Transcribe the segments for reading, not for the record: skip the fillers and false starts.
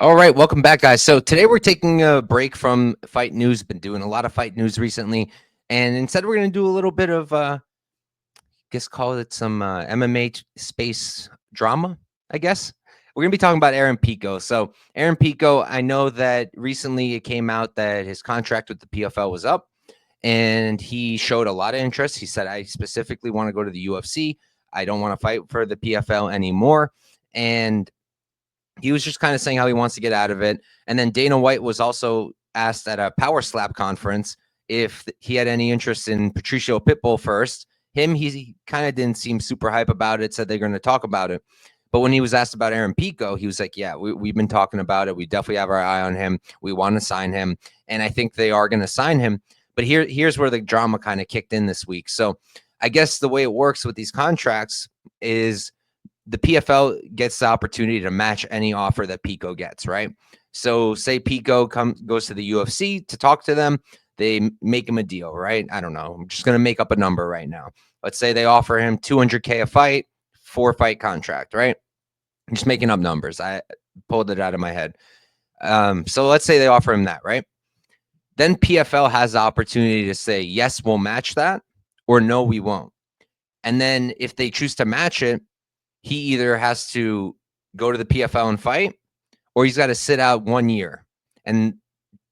All right, welcome back, guys. So today we're taking a break from fight news. Been doing a lot of fight news recently, and instead we're going to do a little bit of, guess call it some MMA space drama. I guess we're going to be talking about Aaron Pico. So Aaron Pico, I know that recently it came out that his contract with the PFL was up, and he showed a lot of interest. He said, "I specifically want to go to the UFC. I don't want to fight for the PFL anymore," and he was just kind of saying how he wants to get out of it. And then Dana White was also asked at a Power Slap conference if he had any interest in Patricio Pitbull first. He kind of didn't seem super hype about it, said they're going to talk about it. But when he was asked about Aaron Pico, he was like, yeah, we've been talking about it. We definitely have our eye on him. We want to sign him. And I think they are going to sign him. But here's where the drama kind of kicked in this week. So I guess the way it works with these contracts is the PFL gets the opportunity to match any offer that Pico gets, right? So say Pico goes to the UFC to talk to them, they make him a deal, right? I don't know. I'm just going to make up a number right now. Let's say they offer him 200K a fight, 4-fight contract, right? I'm just making up numbers. I pulled it out of my head. So let's say they offer him that, right? Then PFL has the opportunity to say, yes, we'll match that, or no, we won't. And then if they choose to match it, he either has to go to the PFL and fight, or he's got to sit out 1 year. And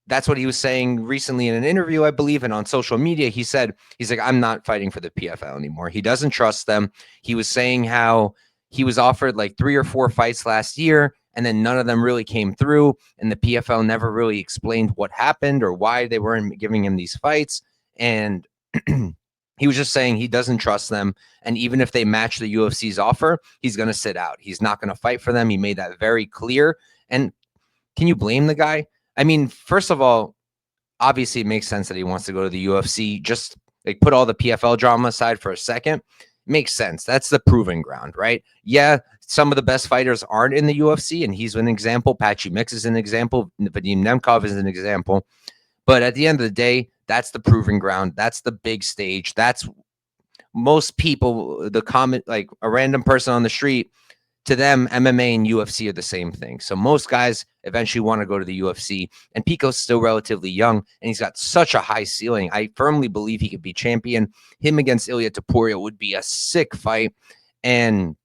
that's what he was saying recently in an interview, I believe, and on social media. He's like, I'm not fighting for the PFL anymore. He doesn't trust them. He was saying how he was offered like 3 or 4 fights last year, and then none of them really came through. And the PFL never really explained what happened or why they weren't giving him these fights. And he was just saying he doesn't trust them. And even if they match the UFC's offer, he's going to sit out. He's not going to fight for them. He made that very clear. And can you blame the guy? I mean, first of all, obviously it makes sense that he wants to go to the UFC. Just like put all the PFL drama aside for a second. It makes sense. That's the proving ground, right? Yeah, some of the best fighters aren't in the UFC, and he's an example. Patchy Mix is an example. Vadim Nemkov is an example. But at the end of the day, that's the proving ground. That's the big stage. That's most people, the comment, like a random person on the street, to them, MMA and UFC are the same thing. So most guys eventually want to go to the UFC, and Pico's still relatively young, and he's got such a high ceiling. I firmly believe he could be champion. Him against Ilya Topuria would be a sick fight, and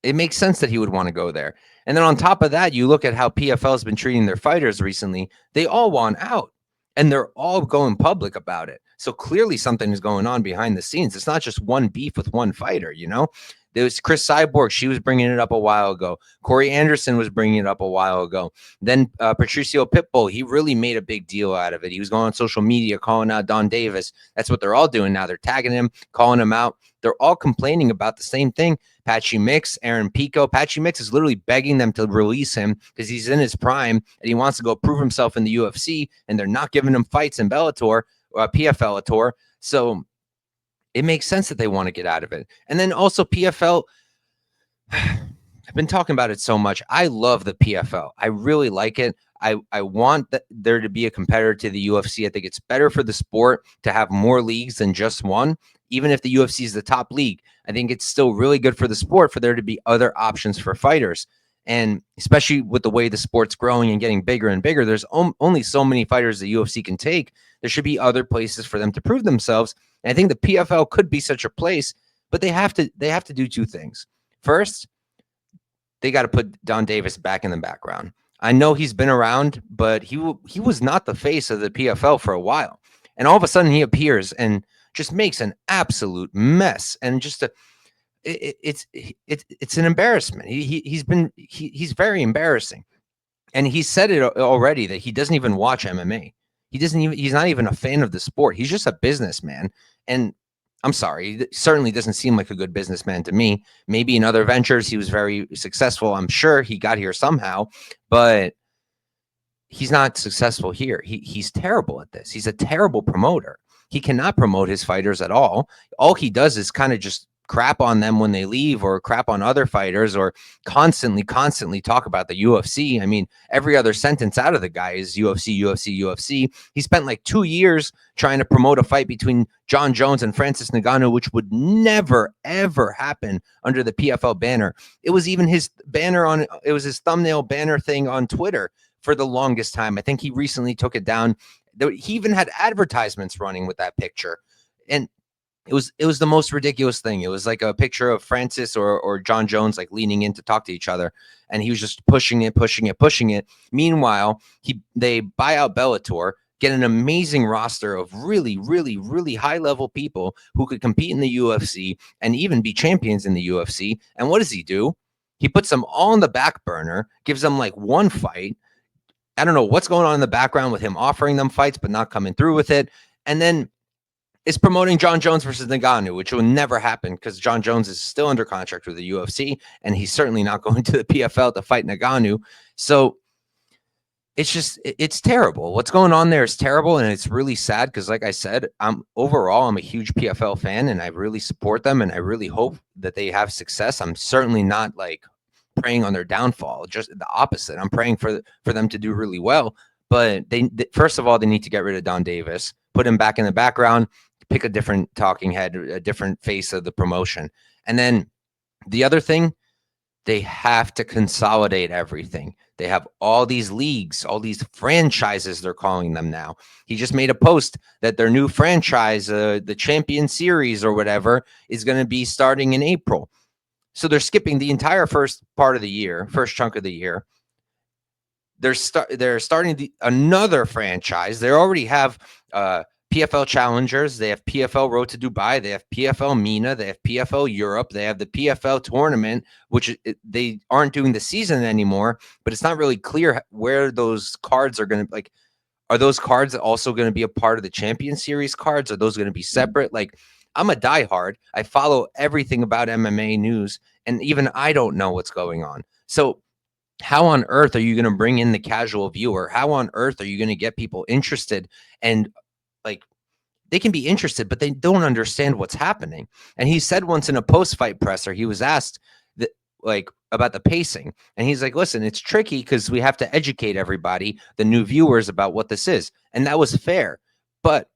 it makes sense that he would want to go there. And then on top of that, you look at how PFL has been treating their fighters recently. They all want out, and they're all going public about it. So clearly something is going on behind the scenes. It's not just one beef with one fighter, you know? There was Chris Cyborg. She was bringing it up a while ago. Corey Anderson was bringing it up a while ago. Then Patricio Pitbull, he really made a big deal out of it. He was going on social media calling out Don Davis. That's what they're all doing now. They're tagging him, calling him out. They're all complaining about the same thing. Patchy Mix, Aaron Pico. Patchy Mix is literally begging them to release him because he's in his prime and he wants to go prove himself in the UFC, and they're not giving him fights in Bellator or PFL. So it makes sense that they want to get out of it. And then also PFL, I've been talking about it so much. I love the PFL. I really like it. I want there to be a competitor to the UFC. I think it's better for the sport to have more leagues than just one. Even if the UFC is the top league, I think it's still really good for the sport for there to be other options for fighters. And especially with the way the sport's growing and getting bigger and bigger, there's only so many fighters the UFC can take. There should be other places for them to prove themselves. And I think the PFL could be such a place, but they have to do 2 things. First, they got to put Don Davis back in the background. I know he's been around, but he was not the face of the PFL for a while. And all of a sudden he appears and just makes an absolute mess. And just it's an embarrassment. He's very embarrassing. And he said it already that he doesn't even watch MMA. He's not even a fan of the sport. He's just a businessman. And I'm sorry, it certainly doesn't seem like a good businessman to me. Maybe in other ventures he was very successful. I'm sure he got here somehow, but he's not successful here. He's terrible at this. He's a terrible promoter. He cannot promote his fighters at all. All he does is kind of just crap on them when they leave or crap on other fighters or constantly talk about the UFC. I mean, every other sentence out of the guy is UFC, UFC, UFC. He spent like 2 years trying to promote a fight between John Jones and Francis Ngannou, which would never, ever happen under the PFL banner. It was even his banner it was his thumbnail banner thing on Twitter for the longest time. I think he recently took it down. He even had advertisements running with that picture. And it was the most ridiculous thing. It was like a picture of Francis or John Jones like leaning in to talk to each other, and he was just pushing it. Meanwhile, they buy out Bellator, get an amazing roster of really, really, really high level people who could compete in the UFC and even be champions in the UFC. And what does he do? He puts them all on the back burner, gives them like one fight. I don't know what's going on in the background with him offering them fights but not coming through with it, and then is promoting John Jones versus Ngannou, which will never happen because John Jones is still under contract with the UFC, and he's certainly not going to the PFL to fight Ngannou. So it's terrible. What's going on there is terrible, and it's really sad because, like I said, I'm a huge PFL fan, and I really support them, and I really hope that they have success. I'm certainly not like praying on their downfall, just the opposite. I'm praying for them to do really well. But they first of all, they need to get rid of Don Davis, put him back in the background, pick a different talking head, a different face of the promotion. And then the other thing, they have to consolidate everything. They have all these leagues, all these franchises, they're calling them now. He just made a post that their new franchise, the Champion Series or whatever, is going to be starting in April. So they're skipping the entire first part of the year, first chunk of the year. They're starting another franchise. They already have PFL Challengers. They have PFL Road to Dubai. They have PFL MENA. They have PFL Europe. They have the PFL tournament, which they aren't doing the season anymore, but it's not really clear where those cards are going to, like, are those cards also going to be a part of the Champion Series cards? Are those going to be separate? Like, I'm a diehard. I follow everything about MMA news, and even I don't know what's going on. So how on earth are you going to bring in the casual viewer? How on earth are you going to get people interested? And like, they can be interested, but they don't understand what's happening. And he said once in a post-fight presser, he was asked that, like, about the pacing, and he's like, listen, it's tricky because we have to educate everybody, the new viewers, about what this is. And that was fair. But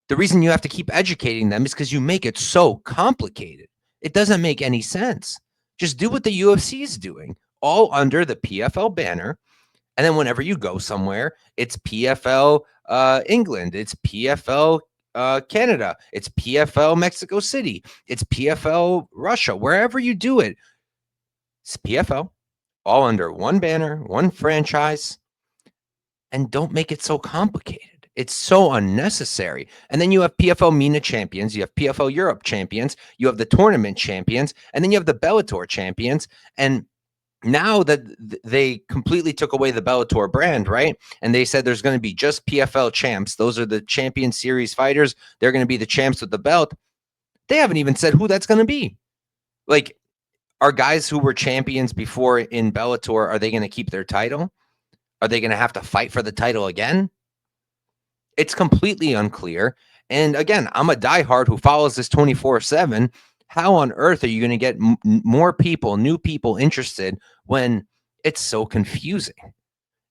the reason you have to keep educating them is because you make it so complicated. It doesn't make any sense. Just do what the UFC is doing, all under the PFL banner. And then whenever you go somewhere, it's PFL England, it's PFL Canada, it's PFL Mexico City, it's PFL Russia. Wherever you do it, it's PFL, all under one banner, one franchise, and don't make it so complicated. It's so unnecessary. And then you have PFL MENA champions, you have PFL Europe champions, you have the tournament champions, and then you have the Bellator champions. And now that they completely took away the Bellator brand, right? And they said there's going to be just PFL champs. Those are the Champion Series fighters. They're going to be the champs with the belt. They haven't even said who that's going to be. Like, are guys who were champions before in Bellator, are they going to keep their title? Are they going to have to fight for the title again? It's completely unclear. And again, I'm a diehard who follows this 24/7. How on earth are you going to get more people, new people interested when it's so confusing?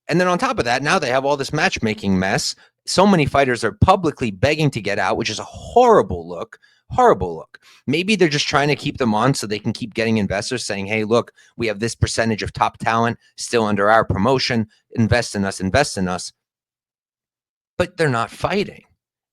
And then on top of that, now they have all this matchmaking mess. So many fighters are publicly begging to get out, which is a horrible look. Horrible look. Maybe they're just trying to keep them on so they can keep getting investors saying, hey, look, we have this percentage of top talent still under our promotion. Invest in us, invest in us. But they're not fighting,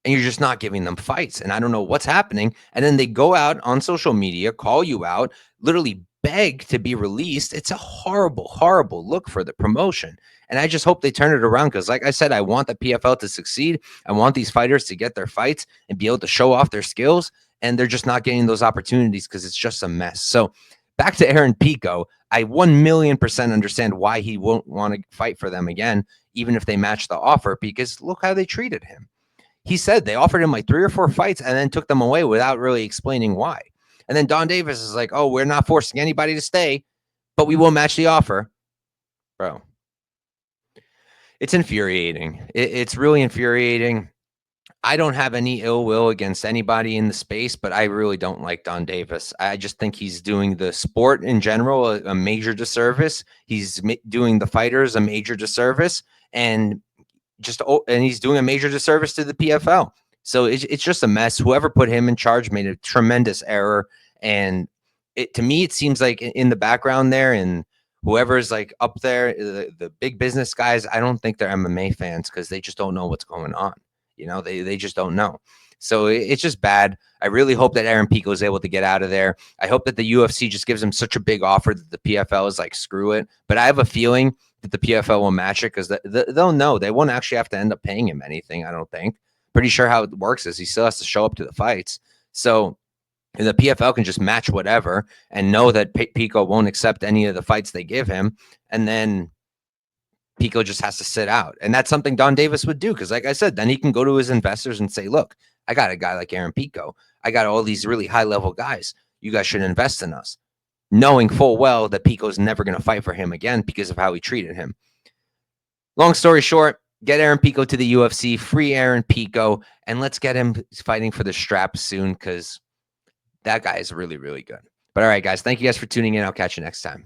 and you're just not giving them fights. And I don't know what's happening. And then they go out on social media, call you out, literally beg to be released. It's a horrible, horrible look for the promotion. And I just hope they turn it around because, like I said, I want the PFL to succeed. I want these fighters to get their fights and be able to show off their skills. And they're just not getting those opportunities because it's just a mess. So back to Aaron Pico. I 1,000,000% understand why he won't want to fight for them again, even if they match the offer, because look how they treated him. He said they offered him like 3 or 4 fights and then took them away without really explaining why. And then Don Davis is like, oh, we're not forcing anybody to stay, but we will match the offer. Bro, it's infuriating. It's really infuriating. I don't have any ill will against anybody in the space, but I really don't like Don Davis. I just think he's doing the sport in general a major disservice. He's doing the fighters a major disservice, and and he's doing a major disservice to the PFL. So it's just a mess. Whoever put him in charge made a tremendous error, and to me it seems like in the background there, and whoever's like up there, the big business guys, I don't think they're MMA fans because they just don't know what's going on. They just don't know. So it's just bad. I really hope that Aaron Pico is able to get out of there. I hope that the UFC just gives him such a big offer that the PFL is like, screw it. But I have a feeling that the PFL will match it because they'll know. They won't actually have to end up paying him anything, I don't think. Pretty sure how it works is he still has to show up to the fights. So the PFL can just match whatever and know that Pico won't accept any of the fights they give him. And then Pico just has to sit out. And that's something Don Davis would do. Because like I said, then he can go to his investors and say, look, I got a guy like Aaron Pico. I got all these really high level guys. You guys should invest in us. Knowing full well that Pico's never going to fight for him again because of how he treated him. Long story short, get Aaron Pico to the UFC, free Aaron Pico, and let's get him fighting for the strap soon because that guy is really, really good. But all right, guys, thank you guys for tuning in. I'll catch you next time.